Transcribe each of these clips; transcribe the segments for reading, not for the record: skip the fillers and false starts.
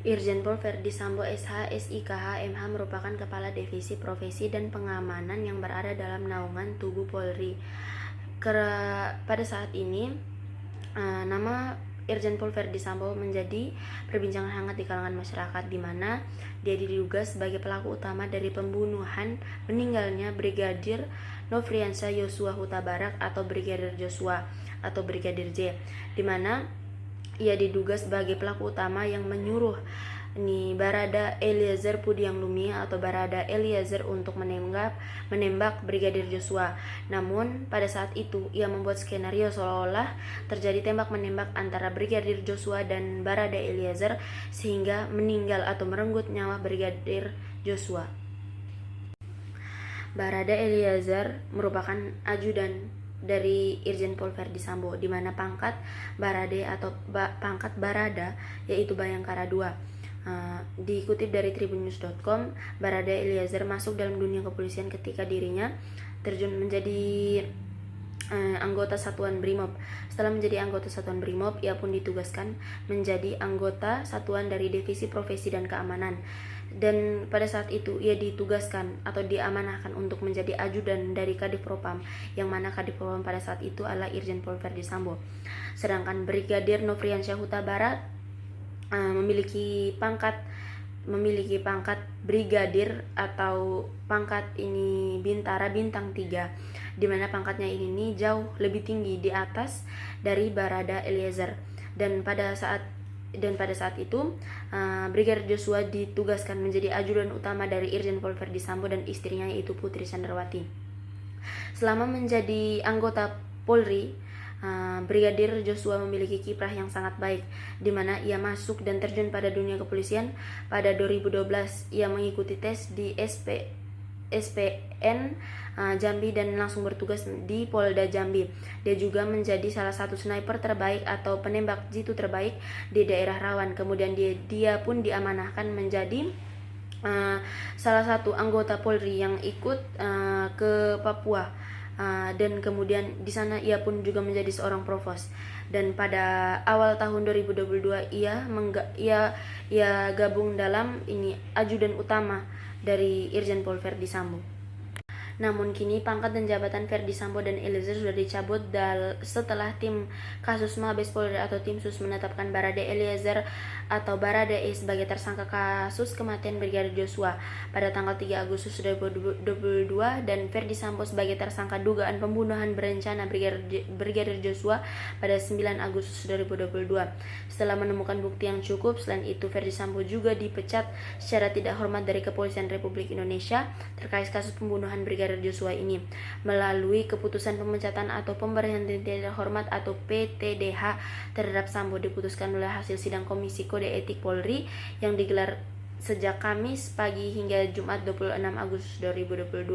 Irjen Pol Verdi Sambo SH, SIKH, MH merupakan Kepala Divisi Profesi dan Pengamanan yang berada dalam naungan Tubuh Polri. Pada saat ini, nama Irjen Pol Verdi Sambo menjadi perbincangan hangat di kalangan masyarakat, di mana dia diduga sebagai pelaku utama dari pembunuhan meninggalnya Brigadir Nofriansyah Yosua Huta Barat atau Brigadir Joshua atau Brigadir J, di mana ia diduga sebagai pelaku utama yang menyuruh Barada Eliezer Pudiang Lumiu atau Barada Eliezer untuk menembak Brigadir Joshua. Namun pada saat itu ia membuat skenario seolah-olah terjadi tembak-menembak antara Brigadir Joshua dan Barada Eliezer sehingga meninggal atau merenggut nyawa Brigadir Joshua. Barada Eliezer merupakan ajudan dari Irjen Pol Verdi Sambo, di mana pangkat Barade atau pangkat Barada yaitu Bayangkara II. Dikutip dari tribunnews.com, Barada Eliezer masuk dalam dunia kepolisian ketika dirinya terjun menjadi anggota Satuan Brimob. Setelah menjadi anggota Satuan Brimob, ia pun ditugaskan menjadi anggota Satuan dari Divisi Profesi dan Keamanan. Dan pada saat itu ia ditugaskan atau diamanahkan untuk menjadi ajudan dari Kadif Propam, yang mana Kadif Propam pada saat itu adalah Irjen Pol Verdi Sambo. Sedangkan Brigadir Nofriansyah Huta Barat memiliki pangkat brigadir atau pangkat ini bintara bintang 3, di mana pangkatnya ini jauh lebih tinggi di atas dari Barada Eliezer. Dan pada saat itu Brigadir Joshua ditugaskan menjadi ajudan utama dari Irjen Pol Verdi Sambo dan istrinya yaitu Putri Chandrawati. Selama menjadi anggota Polri, Brigadir Joshua memiliki kiprah yang sangat baik, di mana ia masuk dan terjun pada dunia kepolisian pada 2012. Ia mengikuti tes di SPN Jambi dan langsung bertugas di Polda Jambi. Dia juga menjadi salah satu sniper terbaik atau penembak jitu terbaik di daerah rawan. Kemudian dia pun diamanahkan menjadi salah satu anggota Polri yang ikut ke Papua. Dan kemudian di sana ia pun juga menjadi seorang provos. Dan pada awal tahun 2022 ia gabung dalam ajudan utama dari Irjen Pol Verdi Sambo. Namun kini pangkat dan jabatan Verdi Sambo dan Eliezer sudah dicabut setelah tim kasus Mabes Polri atau tim sus menetapkan Barada Eliezer atau Barada E sebagai tersangka kasus kematian Brigadir Joshua pada tanggal 3 Agustus 2022 dan Verdi Sambo sebagai tersangka dugaan pembunuhan berencana Brigadir Joshua pada 9 Agustus 2022. Setelah menemukan bukti yang cukup, selain itu Verdi Sambo juga dipecat secara tidak hormat dari Kepolisian Republik Indonesia terkait kasus pembunuhan Brigadir Joshua ini melalui keputusan pemecatan atau pemberhentian tidak hormat atau PTDH terhadap Sambo diputuskan oleh hasil sidang Komisi Kode Etik Polri yang digelar sejak Kamis pagi hingga Jumat 26 Agustus 2022.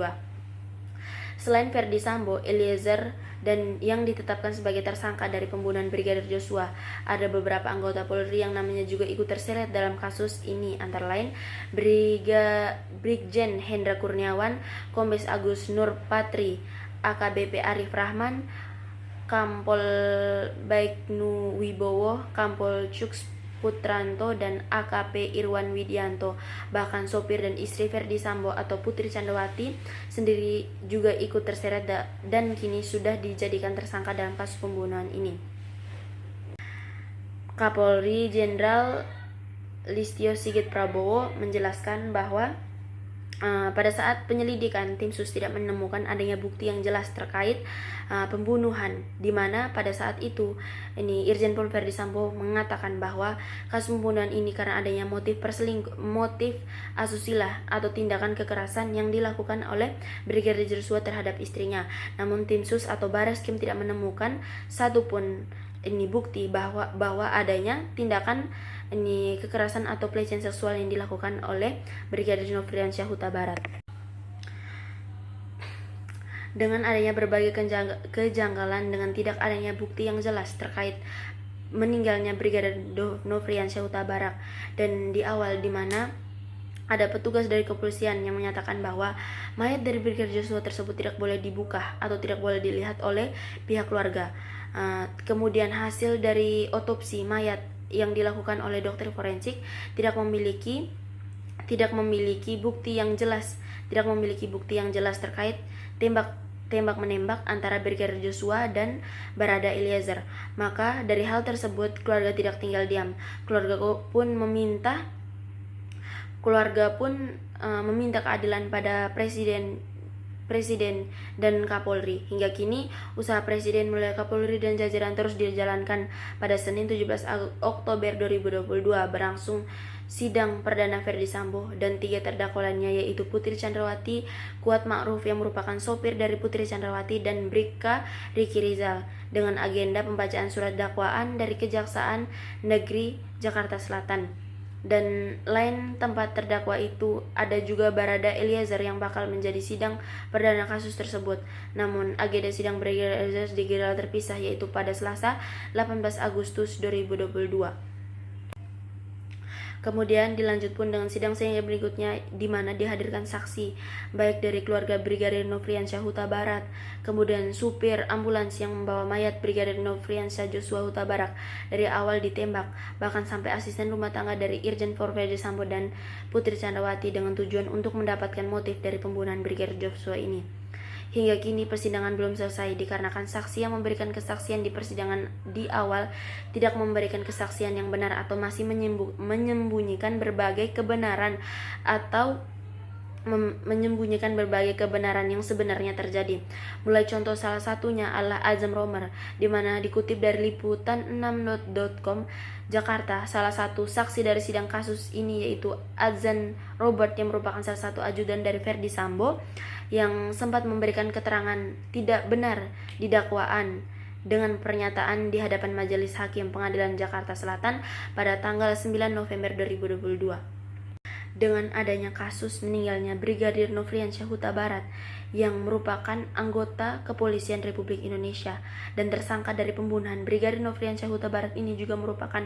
Selain Verdi Sambo, Eliezer dan yang ditetapkan sebagai tersangka dari pembunuhan Brigadir Joshua, ada beberapa anggota Polri yang namanya juga ikut terseret dalam kasus ini, antara lain Brigjen Hendra Kurniawan, Kombes Agus Nur Patri, AKBP Arif Rahman, Kampol Baiknu Wibowo, Kampol Cuks Putranto, dan AKP Irwan Widianto. Bahkan sopir dan istri Verdi Sambo atau Putri Chandrawati sendiri juga ikut terseret dan kini sudah dijadikan tersangka dalam kasus pembunuhan ini. Kapolri Jenderal Listio Sigit Prabowo menjelaskan bahwa pada saat penyelidikan, tim sus tidak menemukan adanya bukti yang jelas terkait pembunuhan, di mana pada saat itu Irjen Pol Verdi Sambo mengatakan bahwa kasus pembunuhan ini karena adanya motif asusila atau tindakan kekerasan yang dilakukan oleh Brigadir Joshua terhadap istrinya. Namun tim sus atau Bareskrim tidak menemukan satupun bukti bahwa adanya tindakan kekerasan atau pelecehan seksual yang dilakukan oleh Brigadir Nofriansyah Huta Barat. Dengan adanya berbagai kejanggalan dengan tidak adanya bukti yang jelas terkait meninggalnya Brigadir Nofriansyah Huta Barat, dan di awal di mana ada petugas dari kepolisian yang menyatakan bahwa mayat dari Brigadir Joshua tersebut tidak boleh dibuka atau tidak boleh dilihat oleh pihak keluarga. Kemudian hasil dari otopsi mayat yang dilakukan oleh dokter forensik tidak memiliki bukti yang jelas terkait tembak menembak antara Brigadir Joshua dan Barada Eliezer. Maka dari hal tersebut keluarga tidak tinggal diam. Keluarga pun meminta keadilan pada Presiden dan Kapolri. Hingga kini, usaha Presiden melalui Kapolri dan jajaran terus dijalankan. Pada Senin 17 Oktober 2022 berlangsung sidang perdana Ferdi Sambo dan 3 terdakwa lainnya, yaitu Putri Chandrawati, Kuat Ma'ruf yang merupakan sopir dari Putri Chandrawati, dan Bribka Riki Rizal, dengan agenda pembacaan surat dakwaan dari Kejaksaan Negeri Jakarta Selatan. Dan lain tempat terdakwa itu ada juga Barada Eliezer yang bakal menjadi sidang perdana kasus tersebut. Namun agenda sidang Brigadir Eliezer digelar terpisah, yaitu pada Selasa 18 Agustus 2022. Kemudian dilanjut pun dengan sidang berikutnya, di mana dihadirkan saksi baik dari keluarga Brigadir Nofriansyah Huta Barat, kemudian supir ambulans yang membawa mayat Brigadir Nofriansyah Joshua Huta Barat dari awal ditembak, bahkan sampai asisten rumah tangga dari Irjen Pol Ferdi Sambo dan Putri Chandrawati, dengan tujuan untuk mendapatkan motif dari pembunuhan Brigadir Joshua ini. Hingga kini persidangan belum selesai dikarenakan saksi yang memberikan kesaksian di persidangan di awal tidak memberikan kesaksian yang benar atau masih menyembunyikan berbagai kebenaran yang sebenarnya terjadi. Mulai contoh salah satunya adalah Azam Romer, di mana dikutip dari liputan6.com Jakarta, salah satu saksi dari sidang kasus ini yaitu Azan Robert yang merupakan salah satu ajudan dari Ferdi Sambo yang sempat memberikan keterangan tidak benar di dakwaan dengan pernyataan di hadapan Majelis Hakim Pengadilan Jakarta Selatan pada tanggal 9 November 2022. Dengan adanya kasus meninggalnya Brigadir Nofriansyah Huta Barat yang merupakan anggota Kepolisian Republik Indonesia dan tersangka dari pembunuhan Brigadir Nofriansyah Huta Barat ini juga merupakan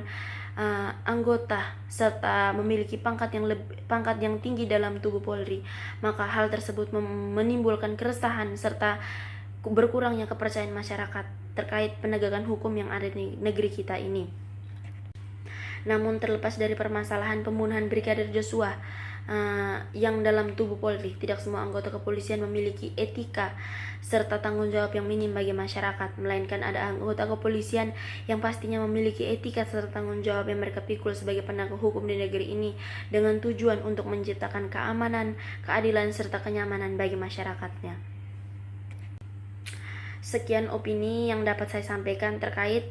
anggota serta memiliki pangkat yang tinggi dalam tubuh Polri, maka hal tersebut menimbulkan keresahan serta berkurangnya kepercayaan masyarakat terkait penegakan hukum yang ada di negeri kita ini. Namun terlepas dari permasalahan pembunuhan Brigadir Joshua yang dalam tubuh Polri, tidak semua anggota kepolisian memiliki etika serta tanggung jawab yang minim bagi masyarakat, melainkan ada anggota kepolisian yang pastinya memiliki etika serta tanggung jawab yang mereka pikul sebagai penegak hukum di negeri ini dengan tujuan untuk menciptakan keamanan, keadilan serta kenyamanan bagi masyarakatnya. Sekian opini yang dapat saya sampaikan terkait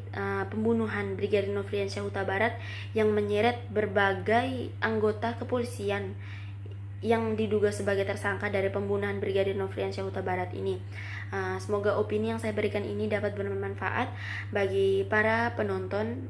pembunuhan Brigadir Nofriansyah Huta Barat yang menyeret berbagai anggota kepolisian yang diduga sebagai tersangka dari pembunuhan Brigadir Nofriansyah Huta Barat ini. Semoga opini yang saya berikan ini dapat bermanfaat bagi para penonton.